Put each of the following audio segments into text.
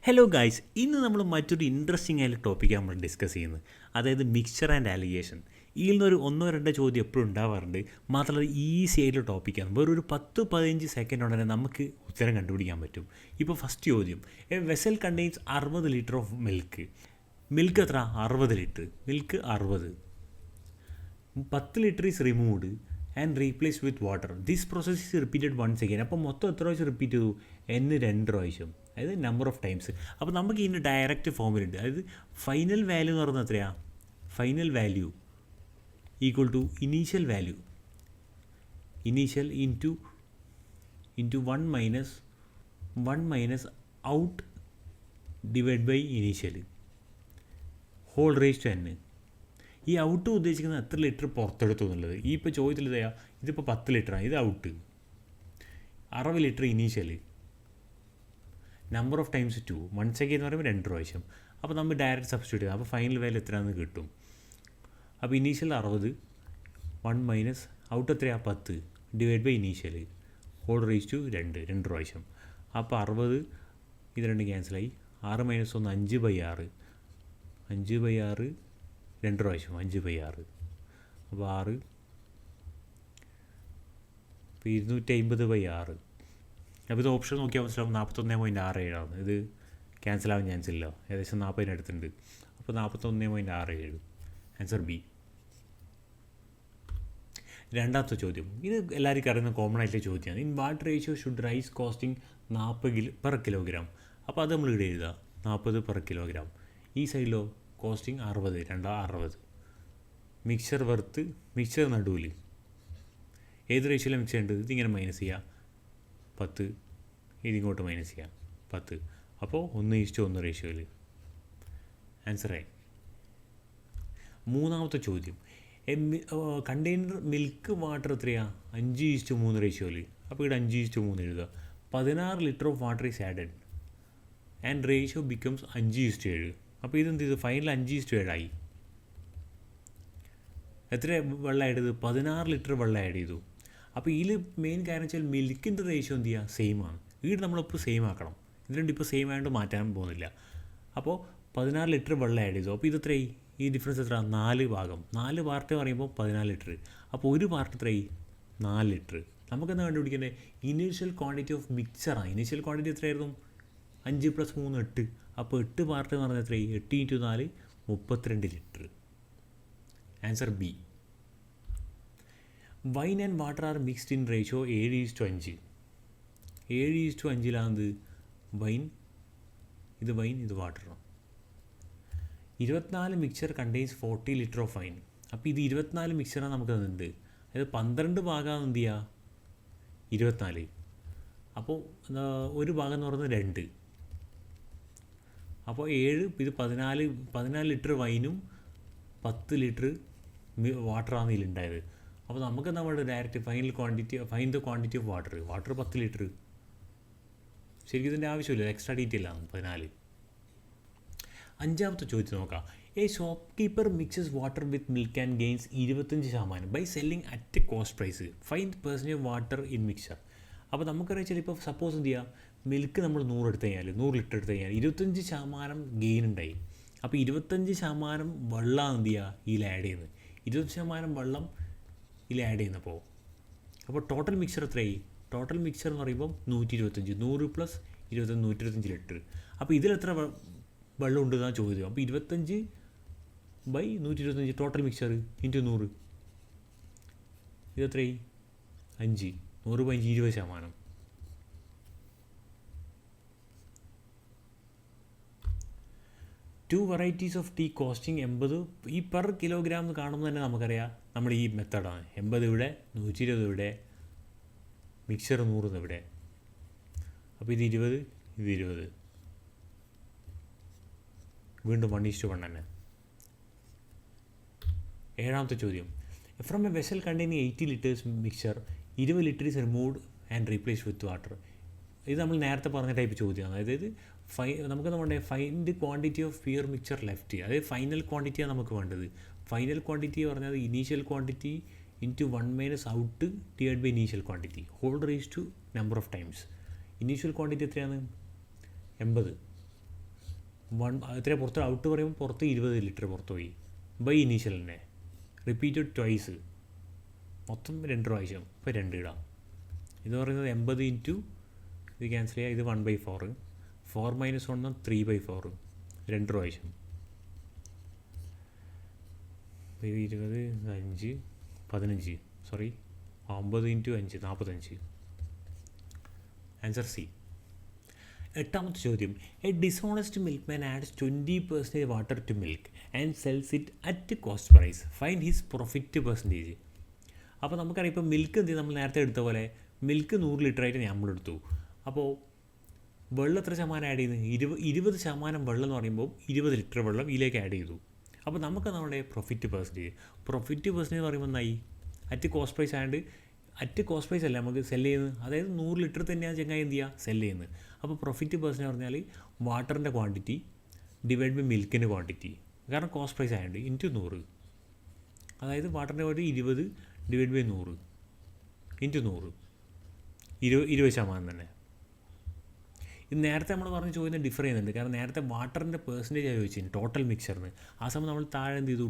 Hello guys, ഇന്ന് നമ്മൾ മറ്റൊരു ഇൻട്രസ്റ്റിംഗ് ആയ ടോപ്പിക്കാണ് നമ്മൾ ഡിസ്കസ് ചെയ്യുന്നത്. അതായത് മിക്സ്ചർ ആൻഡ് അലിഗേഷൻ. ഇതിൽ നിന്നൊരു ഒന്നോ രണ്ടോ ചോദ്യം എപ്പോഴും ഉണ്ടാവാറുണ്ട്. മാത്രമല്ല ഈസി ആയിട്ടുള്ള ടോപ്പിക്കാണ്. വെറൊരു 10-15 സെക്കൻഡ് ഉടനെ നമുക്ക് ഉത്തരം കണ്ടുപിടിക്കാൻ പറ്റും. ഇപ്പോൾ ഫസ്റ്റ് ചോദ്യം, a vessel contains 60 litre of milk. Milk എത്ര? 60 litre. Milk 60. 10 litre is removed and replace with water. This process is repeated once again. അപ്പോൾ മൊത്തം എത്ര പ്രാവശ്യം റിപ്പീറ്റ് ചെയ്തു? രണ്ട് പ്രാവശ്യം. അതായത് നമ്പർ ഓഫ് ടൈംസ്. അപ്പോൾ നമുക്ക് ഇതിൻ്റെ ഡയറക്റ്റ് ഫോമിലുണ്ട്. അതായത് ഫൈനൽ വാല്യൂ എന്ന് പറയുന്നത് എത്രയാണ്? Final value equal to initial value. Initial into one minus out divide by initial whole raise to n. ഈ ഔട്ട് ഉദ്ദേശിക്കുന്നത് എത്ര ലിറ്റർ പുറത്തെടുത്തു എന്നുള്ളത്. ഈ ഇപ്പോൾ ചോദ്യത്തിൽ ഇതാ, ഇതിപ്പോൾ 10 ലിറ്ററാണ്, ഇത് out. 60 litre initial. Number of times 2. Once again എന്ന് പറയുമ്പോൾ 2 പ്രാവശ്യം. അപ്പോൾ നമ്മൾ ഡയറക്റ്റ് സബ്സ്റ്റിറ്റ്യൂട്ട് ചെയ്താൽ അപ്പോൾ ഫൈനൽ വാല്യൂ എത്രയാണെന്ന് കിട്ടും. അപ്പോൾ ഇനീഷ്യൽ 60, 1 മൈനസ് ഔട്ട് എത്രയാണ്? 10 divide by initial whole raise to 2 പ്രാവശ്യം. അപ്പോൾ 60, ഇത് 2 ക്യാൻസലായി. 6 മൈനസ് 1 5/6. 5/6 2 പ്രാവശ്യം. 5/6. അപ്പോൾ 6, ഇപ്പോൾ 250/6. അപ്പോൾ ഇത് ഓപ്ഷൻ നോക്കിയാൽ മനസ്സിലാവും 41.67 ഇത് ക്യാൻസൽ ആവാൻ ചാൻസ് ഇല്ല. ഏകദേശം 40 അടുത്തുണ്ട്. അപ്പോൾ 41.67. Answer B. രണ്ടാമത്തെ ചോദ്യം, ഇത് എല്ലാവർക്കും അറിയുന്ന കോമൺ ആയിട്ടുള്ള ചോദ്യമാണ്. In what ratio should rice costing 40 per kilogram. അപ്പോൾ അത് നമ്മൾ ഇവിടെ എഴുതുക, 40 പെർ കിലോഗ്രാം. ഈ സൈഡിലോ കോസ്റ്റിംഗ് 60, 60. മിക്സർ വർത്ത്, മിക്സർ നടുവിൽ ഏത് റേഷ്യോയിലാണ് മിക്സ് ചെയ്യേണ്ടത്? ഇതിങ്ങനെ മൈനസ് ചെയ്യുക 10, ഇതിങ്ങോട്ട് മൈനസ് ചെയ്യുക 10. അപ്പോൾ 1:1 റേഷ്യോയിൽ. ആൻസറായി. മൂന്നാമത്തെ ചോദ്യം, കണ്ടെയ്നർ മിൽക്ക് വാട്ടർ എത്രയാണ്? 5:3 റേഷ്യോയിൽ. അപ്പോൾ ഇവിടെ 5:3 എഴുതുക. 16 litre of water is added and ratio becomes 5:7. അപ്പോൾ ഇതെന്ത് ചെയ്തു? ഫൈനൽ 5:7 ആയി. എത്ര വെള്ളം ആഡ് ചെയ്തു? 16 ലിറ്റർ വെള്ളം ആഡ് ചെയ്തു. അപ്പോൾ ഇതിൽ മെയിൻ കാര്യം വെച്ചാൽ മിൽക്കിൻ്റെ റേഷ്യോ എന്ത് ചെയ്യുക? സെയിം ആണ്. വീട് നമ്മളിപ്പോൾ സെയിം ആക്കണം. ഇതിലുണ്ട് ഇപ്പോൾ സെയിം ആയതുകൊണ്ട് മാറ്റാൻ പോകുന്നില്ല. അപ്പോൾ 16 ലിറ്റർ വെള്ളം ആഡ് ചെയ്തു. അപ്പോൾ ഇത് എത്രയായി? ഈ ഡിഫറൻസ് എത്ര? 4 ഭാഗം. 4 പാർട്ട് പറയുമ്പോൾ 14 ലിറ്റർ. അപ്പോൾ ഒരു പാർട്ട് എത്രയായി? 4 ലിറ്റർ. നമുക്കെന്താ കണ്ടുപിടിക്കേണ്ടത്? ഇനീഷ്യൽ ക്വാണ്ടിറ്റി ഓഫ് മിക്സറാണ്. ഇനീഷ്യൽ ക്വാണ്ടിറ്റി എത്രയായിരുന്നു? 5 + 3 8. അപ്പോൾ 8 പാർട്ട് എന്ന് പറഞ്ഞാൽ എത്രയായി? 8 × 4 32 litre. Answer B. Wine and water are mixed in ratio 7:5. 7:5 wine, ഇത് വൈൻ, ഇത് വാട്ടറാണ്. 24 mixture contains 40 litre of wine. അപ്പോൾ ഇത് 24 മിക്സറാണ് നമുക്ക് തന്നിട്ടുണ്ട്. അതായത് 12 ഭാഗമാണ് എന്ത് ചെയ്യുക? 24. അപ്പോൾ ഒരു ഭാഗം എന്ന് പറയുന്നത് 2. അപ്പോൾ 7, ഇത് 14 ലിറ്റർ വൈനും 10 ലിറ്റർ വാട്ടറാണ് ഇതിലുണ്ടായത്. അപ്പോൾ നമുക്ക് നമ്മുടെ direct fine the quantity of water. Water 10 litre. ശരിക്കും ഇതിൻ്റെ ആവശ്യമില്ല, എക്സ്ട്രാ ഡീറ്റെയിൽ ആണ് 14. അഞ്ചാമത്തെ ചോദ്യം നോക്കാം. A shopkeeper mixes water with milk and gains 25% by selling at cost price. Find percentage water in mixture. അപ്പോൾ നമുക്കറിയാം വെച്ചാൽ ഇപ്പോൾ സപ്പോസ് എന്ത് ചെയ്യുക? മിൽക്ക് നമ്മൾ 100 എടുത്തു കഴിഞ്ഞാൽ, 100 ലിറ്റർ എടുത്തു കഴിഞ്ഞാൽ 25% ഗെയിൻ ഉണ്ടായി. അപ്പോൾ 25% വെള്ളമാണ് എന്ത് ചെയ്യുക? ഇതിൽ ആഡ് ചെയ്യുന്നത്. 25% വെള്ളം ഇതിൽ ആഡ് ചെയ്യുന്നപ്പോൾ അപ്പോൾ ടോട്ടൽ മിക്സർ എത്രയായി? ടോട്ടൽ മിക്സർ എന്ന് പറയുമ്പോൾ 125. 100 + 25 125 ലിറ്റർ. അപ്പോൾ ഇതിലെത്ര വെള്ളം ഉണ്ട് എന്നാണ് ചോദ്യം. അപ്പോൾ 25/125 ടോട്ടൽ മിക്സർ ഇൻറ്റു 100. ഇതെത്രയായി? 5. 100/5 20%. Two varieties of tea costing 80. ഈ പെർ കിലോഗ്രാം എന്ന് കാണുമ്പോൾ തന്നെ നമുക്കറിയാം നമ്മൾ ഈ മെത്തേഡാണ്. 80 ഇവിടെ, 120 ഇവിടെ, മിക്സർ 100 ഇവിടെ. അപ്പോൾ ഇത് 20, ഇത് 20. വീണ്ടും 1:1 തന്നെ. ഏഴാമത്തെ ചോദ്യം, from a vessel containing 80 litres mixture 20 litre is removed and replace with water. ഇത് നമ്മൾ നേരത്തെ പറഞ്ഞ ടൈപ്പ് ചോദ്യമാണ്. അതായത് നമുക്ക് നമ്മുടെ find quantity of pure mixture left. അതായത് ഫൈനൽ ക്വാണ്ടിറ്റിയാണ് നമുക്ക് വേണ്ടത്. ഫൈനൽ ക്വാണ്ടിറ്റി പറഞ്ഞാൽ initial quantity into 1 minus out divide by initial quantity whole raise to number of times. Initial quantity എത്രയാണ്? 80. എത്ര പുറത്ത് ഔട്ട് പറയുമ്പോൾ പുറത്ത് 20 ലിറ്റർ പുറത്ത് പോയി ബൈ ഇനീഷ്യൽ തന്നെ റിപ്പീറ്റഡ് ട്വൈസ് മൊത്തം 2 പ്രാവശ്യം. ഇപ്പോൾ 2 ഇടാം. ഇത് പറയുന്നത് 80 ഇൻറ്റു ഇത് ക്യാൻസൽ ചെയ്യുക. ഇത് 1/4 4 - 1 3/4 2 പ്രാവശ്യം. 20 5 15 സോറി 9 ഇൻറ്റു 5 45. Answer C. എട്ടാമത്തെ ചോദ്യം, a dishonest milkman adds 20% water to milk and sells it at cost price. Find his profit percentage. അപ്പോൾ നമുക്കറിയാം ഇപ്പോൾ മിൽക്ക് എന്ത് ചെയ്യും, നമ്മൾ നേരത്തെ എടുത്ത പോലെ മിൽക്ക് 100 ലിറ്ററായിട്ട് നമ്മളെടുത്തു. അപ്പോൾ വെള്ളം എത്ര ശതമാനം ആഡ് ചെയ്യുന്നത്? 20% വെള്ളം എന്ന് പറയുമ്പോൾ 20 ലിറ്റർ വെള്ളം ഇതിലേക്ക് ആഡ് ചെയ്തു. അപ്പോൾ നമുക്ക് നമ്മുടെ പ്രോഫിറ്റ് പെർസെൻറ്റേജ് എന്ന് പറയുമ്പോൾ എന്തായി? അറ്റ് കോസ്റ്റ് പ്രൈസ് ആയതുകൊണ്ട് അറ്റ് കോസ്റ്റ് പ്രൈസ് അല്ല നമുക്ക് സെല് ചെയ്യുന്നത്, അതായത് 100 ലിറ്റർ തന്നെയാണ് ചെങ്ങായി എന്ത് ചെയ്യുക സെല് ചെയ്യുന്നത്. അപ്പോൾ പ്രോഫിറ്റ് പെർസെൻറ്റേജ് പറഞ്ഞാൽ വാട്ടറിൻ്റെ ക്വാണ്ടിറ്റി ഡിവൈഡ് ബൈ മിൽക്കിൻ്റെ ക്വാണ്ടിറ്റി, കാരണം കോസ്റ്റ് പ്രൈസ് ആയതുകൊണ്ട് ഇൻറ്റു 100. അതായത് വാട്ടറിൻ്റെ ക്വാണ്ടിറ്റി 20 ഡിവൈഡ് ബൈ 100 ഇൻറ്റു 100 20% തന്നെ. ഇത് നേരത്തെ നമ്മൾ പറഞ്ഞ് ചോദിക്കുന്നത് ഡിഫർ ചെയ്യുന്നുണ്ട്, കാരണം നേരത്തെ വാട്ടറിൻ്റെ പെർസെൻറ്റേജ് ആയി ചോദിച്ചിരുന്നു ടോട്ടൽ മിക്സറിന്. ആ സമയം നമ്മൾ താഴെ എന്ത് ചെയ്തു,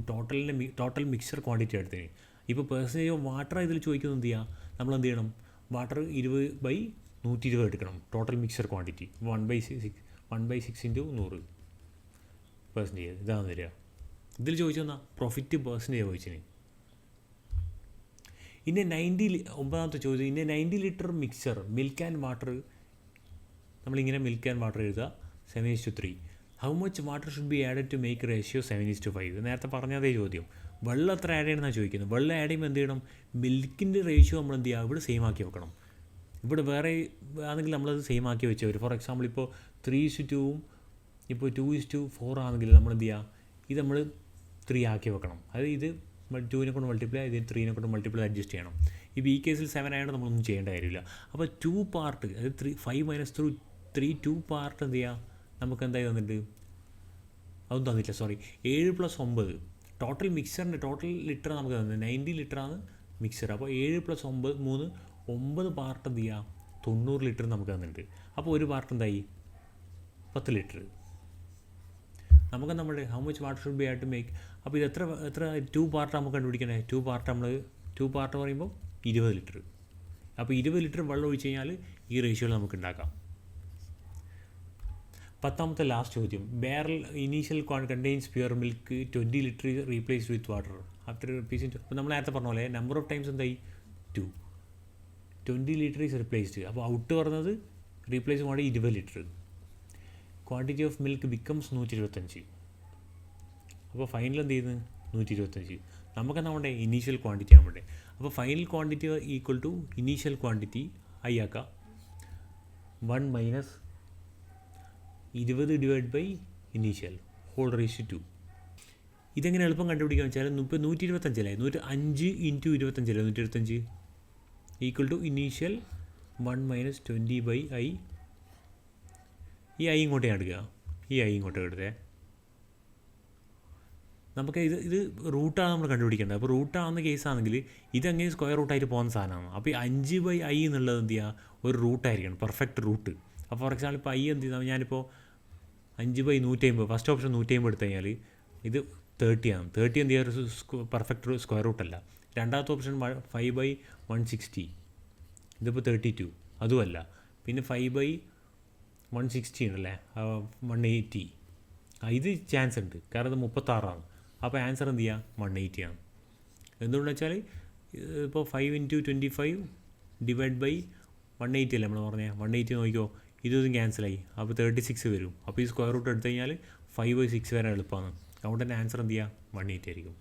ടോട്ടൽ മിക്സർ ക്വാണ്ടിറ്റി എടുത്തതിന്. ഇപ്പോൾ പെർസെൻറ്റേജ് ഓഫ് വാട്ടർ ഇതിൽ ചോദിക്കുന്നത് എന്ത് ചെയ്യുക, നമ്മൾ എന്ത് ചെയ്യണം, വാട്ടർ 20/120 എടുക്കണം. Total mixer quantity 1/6 into 100 percentage ഇതാണ് തരിക. ഇതിൽ ചോദിച്ചെന്നാൽ പ്രോഫിറ്റ് പെർസെൻറ്റേജ് ചോദിച്ചിന്. ഇനി 9ാമത്തെ ചോദ്യം, ഇനി 90 litre mixture milk and water, നമ്മളിങ്ങനെ മിൽക്ക് ആൻഡ് വാട്ടർ എഴുതുക 7:3. How much water should be added to make ratio 7:5? നേരത്തെ പറഞ്ഞതേ ചോദ്യം. വെള്ളം എത്ര ആഡ് ചെയ്യണമെന്നാണ് ചോദിക്കുന്നത്. വെള്ളം ആഡ് ചെയ്യുമ്പോൾ എന്ത് ചെയ്യണം, മിൽക്കിൻ്റെ റേഷ്യോ നമ്മൾ എന്ത് ചെയ്യുക, ഇവിടെ സെയിം ആക്കി വെക്കണം. ഇവിടെ വേറെ ആണെങ്കിൽ നമ്മളത് സെയിം ആക്കി വെച്ച് വരും. ഫോർ എക്സാമ്പിൾ ഇപ്പോൾ 3:2 ഇപ്പോൾ 2:4 ആണെങ്കിൽ നമ്മൾ എന്ത് ചെയ്യുക, ഇത് നമ്മൾ 3 ആക്കി വെക്കണം. അതായത് ഇത് 2നെ കൊണ്ട് മൾട്ടിപ്ലൈ, ഇത് 3നെ കൊണ്ട് മൾട്ടിപ്ലൈ അഡ്ജസ്റ്റ് ചെയ്യണം. ഇപ്പോൾ ഈ കേസിൽ 7 ആയതുകൊണ്ട് നമ്മളൊന്നും ചെയ്യേണ്ട കാര്യമില്ല. അപ്പോൾ 2 പാർട്ട്, അതായത് 5 - 3 2 പാർട്ട് എന്ത് ചെയ്യുക, നമുക്ക് എന്തായി തന്നിട്ട്, അതൊന്നും തന്നില്ല, സോറി 7 + 9 ടോട്ടൽ മിക്സറിൻ്റെ ടോട്ടൽ ലിറ്റർ നമുക്ക് തന്നത് 90 ലിറ്ററാണ് മിക്സർ. അപ്പോൾ 7 + 9 9 പാർട്ട് എന്ത് ചെയ്യുക, 90 ലിറ്റർ നമുക്ക് തന്നിട്ടുണ്ട്. അപ്പോൾ ഒരു പാർട്ട് എന്തായി, 10 ലിറ്റർ. നമുക്ക് നമ്മുടെ how much water should be add to make. അപ്പോൾ ഇത് എത്ര 2 പാർട്ട് നമുക്ക് കണ്ടുപിടിക്കണേ. 2 പാർട്ട് പറയുമ്പോൾ 20 ലിറ്റർ. അപ്പോൾ 20 ലിറ്റർ വെള്ളം ഒഴിച്ച് കഴിഞ്ഞാൽ ഈ റേഷ്യോയിൽ നമുക്ക് ഉണ്ടാക്കാം. 10ാമത്തെ ലാസ്റ്റ് ചോദ്യം, barrel initial contains pure milk 20 litre replaced with water after replacing. അപ്പോൾ നമ്മൾ നേരത്തെ പറഞ്ഞ പോലെ നമ്പർ ഓഫ് ടൈംസ് എന്തായി 2. 20 ലിറ്റർ ഈസ് റിപ്ലേസ്ഡ്. അപ്പോൾ ഔട്ട് പറഞ്ഞത് റീപ്ലേസ് ಮಾಡಿ 20 litre. Quantity of milk becomes 125. അപ്പോൾ ഫൈനൽ എന്ത് ചെയ്യുന്നത് 125. നമുക്ക് നമ്മുടെ ഇനീഷ്യൽ ക്വാണ്ടിറ്റി ആവണ്ടേ. അപ്പോൾ final quantity equal to initial quantity ഐ ആക്കുക 1 - 20 divide by initial whole ratio 2. ഇതെങ്ങനെ എളുപ്പം കണ്ടുപിടിക്കാമെന്ന് വെച്ചാൽ ഇപ്പോൾ 125 അല്ലേ, 5 ഇൻറ്റു 25 അല്ലേ 125 equal to initial 1 - 20 by I. ഈ ഐ ഇങ്ങോട്ടേ എടുക്കുക, ഈ ഐ ഇങ്ങോട്ടേ എടുത്തേ. നമുക്ക് ഇത് റൂട്ടാണ് നമ്മൾ കണ്ടുപിടിക്കേണ്ടത്. അപ്പോൾ റൂട്ടാവുന്ന കേസാണെങ്കിൽ ഇതെങ്ങനെ സ്ക്വയർ റൂട്ടായിട്ട് പോകുന്ന സാധനമാണ്. അപ്പോൾ ഈ 5/i എന്നുള്ളത് എന്ത് ചെയ്യുക, ഒരു റൂട്ടായിരിക്കണം, പെർഫെക്റ്റ് റൂട്ട്. അപ്പോൾ ഫോർ എക്സാമ്പിൾ ഇപ്പോൾ ഐ എന്ത് ചെയ്യുന്നത്, ഞാനിപ്പോൾ 5/150 ഫസ്റ്റ് ഓപ്ഷൻ 150 എടുത്തു കഴിഞ്ഞാൽ ഇത് 30 ആണ്. 30 എന്ത് ചെയ്യുക, ഒരു പെർഫെക്റ്റ് സ്ക്വയർ റൂട്ടല്ല. രണ്ടാമത്തെ ഓപ്ഷൻ 5/160, ഇതിപ്പോൾ 32 അതുമല്ല. പിന്നെ 5/160 ഉണ്ടല്ലേ 180, ഇത് ചാൻസ് ഉണ്ട്, കാരണം ഇത് 36 ആണ്. അപ്പോൾ ആൻസർ എന്ത് ചെയ്യുക 180 ആണ്. എന്തുകൊണ്ടെന്ന് വെച്ചാൽ ഇപ്പോൾ 5 × 25 ഡിവൈഡ് ബൈ 180 അല്ലേ നമ്മൾ പറഞ്ഞത്. 180 നോക്കിക്കോ, ഇതും ക്യാൻസലായി, അപ്പോൾ 36 വരും. അപ്പോൾ ഈ സ്ക്വയർ റൂട്ട് എടുത്തു കഴിഞ്ഞാൽ 5/6 വരെ എളുപ്പമാണ്. അതുകൊണ്ട് തന്നെ ആൻസർ എന്ത് ചെയ്യുക 180 ആയിരിക്കും.